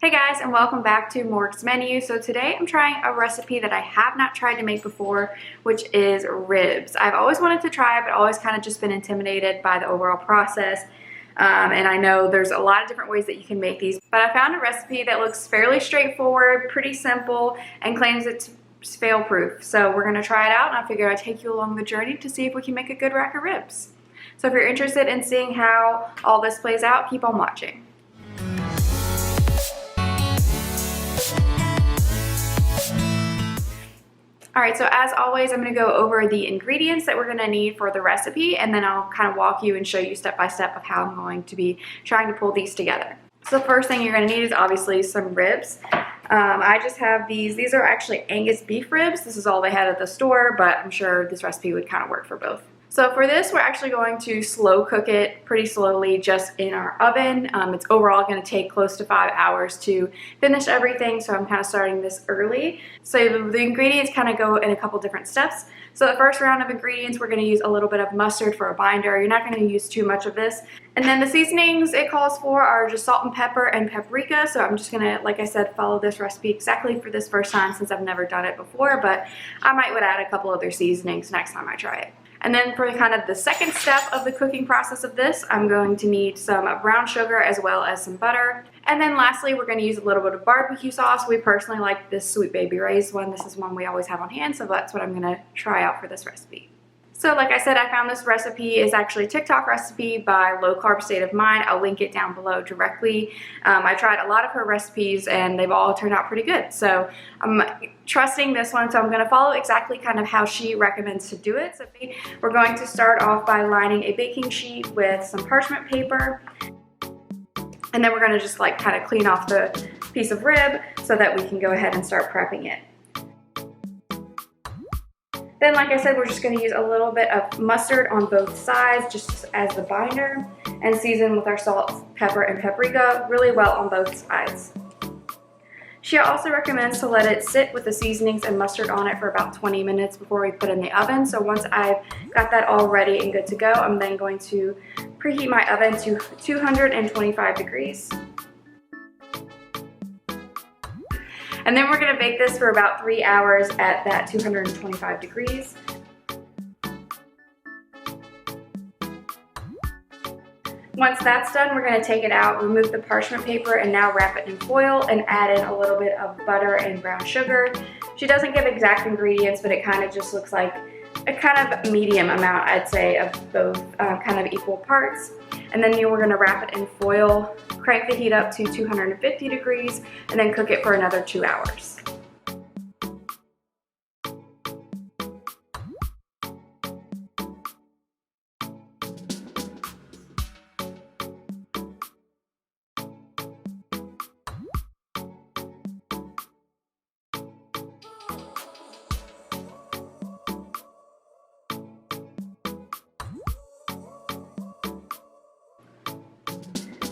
Hey guys, and welcome back to Morgs Menu. So today I'm trying a recipe that I have not tried to make before, which is ribs. I've always wanted to try it, but always kind of just been intimidated by the overall process. And I know there's a lot of different ways that you can make these, but I found a recipe that looks fairly straightforward, pretty simple, and claims it's fail-proof. So we're gonna try it out, and I figured I'd take you along the journey to see if we can make a good rack of ribs. So if you're interested in seeing how all this plays out, keep on watching. Alright, so as always, I'm going to go over the ingredients that we're going to need for the recipe, and then I'll kind of walk you and show you step by step of how I'm going to be trying to pull these together. So the first thing you're going to need is obviously some ribs. I just have these. These are actually Angus beef ribs. This is all they had at the store, but I'm sure this recipe would kind of work for both. So for this, we're actually going to slow cook it pretty slowly just in our oven. It's overall going to take close to 5 hours to finish everything, so I'm kind of starting this early. So the ingredients kind of go in a couple different steps. So the first round of ingredients, we're going to use a little bit of mustard for a binder. You're not going to use too much of this. And then the seasonings it calls for are just salt and pepper and paprika. So I'm just going to, like I said, follow this recipe exactly for this first time since I've never done it before, but I might would add a couple other seasonings next time I try it. And then for kind of the second step of the cooking process of this, I'm going to need some brown sugar as well as some butter. And then lastly, we're going to use a little bit of barbecue sauce. We personally like this Sweet Baby Ray's one. This is one we always have on hand, so that's what I'm going to try out for this recipe. So like I said, I found this recipe is actually a TikTok recipe by Low Carb State of Mind. I'll link it down below directly. I tried a lot of her recipes and they've all turned out pretty good. So I'm trusting this one. So I'm going to follow exactly kind of how she recommends to do it. So we're going to start off by lining a baking sheet with some parchment paper. And then we're going to just like kind of clean off the piece of rib so that we can go ahead and start prepping it. Then, like I said, we're just going to use a little bit of mustard on both sides just as the binder and season with our salt, pepper, and paprika really well on both sides. She also recommends to let it sit with the seasonings and mustard on it for about 20 minutes before we put it in the oven. So once I've got that all ready and good to go, I'm then going to preheat my oven to 225 degrees. And then we're going to bake this for about 3 hours at that 225 degrees. Once that's done, we're going to take it out, remove the parchment paper, and now wrap it in foil and add in a little bit of butter and brown sugar. She doesn't give exact ingredients, but it kind of just looks like a kind of medium amount, I'd say, of both kind of equal parts. And then we're going to wrap it in foil, crank the heat up to 250 degrees, and then cook it for another 2 hours.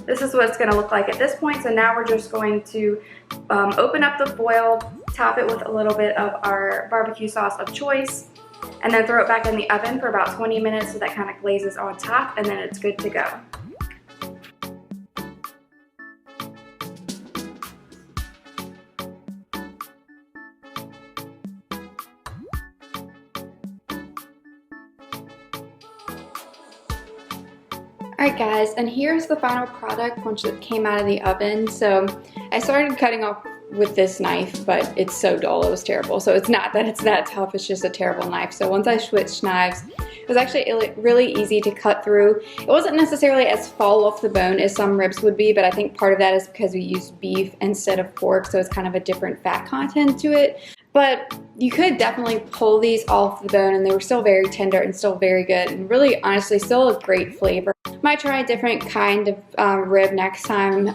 This is what it's going to look like at this point. So now we're just going to open up the foil, top it with a little bit of our barbecue sauce of choice, and then throw it back in the oven for about 20 minutes so that kind of glazes on top, and then it's good to go. Alright guys, and here's the final product once it came out of the oven. So I started cutting off with this knife, but it's so dull, it was terrible. So it's not that it's that tough, it's just a terrible knife. So once I switched knives, it was actually really easy to cut through. It wasn't necessarily as fall off the bone as some ribs would be, but I think part of that is because we used beef instead of pork, so it's kind of a different fat content to it. But you could definitely pull these off the bone and they were still very tender and still very good and really honestly still a great flavor. Might try a different kind of rib next time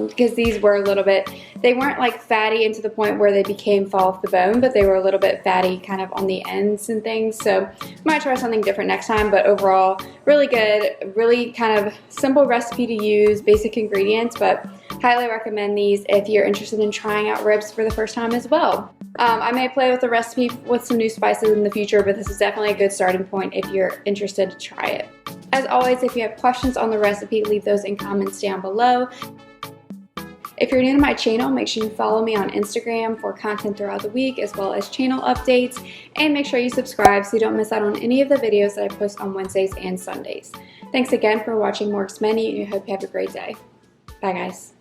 because these were a little bit, they weren't like fatty into the point where they became fall off the bone, but they were a little bit fatty kind of on the ends and things. So might try something different next time, but overall really good, really kind of simple recipe to use, basic ingredients, but highly recommend these if you're interested in trying out ribs for the first time as well. I may play with the recipe with some new spices in the future, but this is definitely a good starting point if you're interested to try it. As always, if you have questions on the recipe, leave those in comments down below. If you're new to my channel, make sure you follow me on Instagram for content throughout the week as well as channel updates, and make sure you subscribe so you don't miss out on any of the videos that I post on Wednesdays and Sundays. Thanks again for watching Morgs Menu, and I hope you have a great day. Bye guys.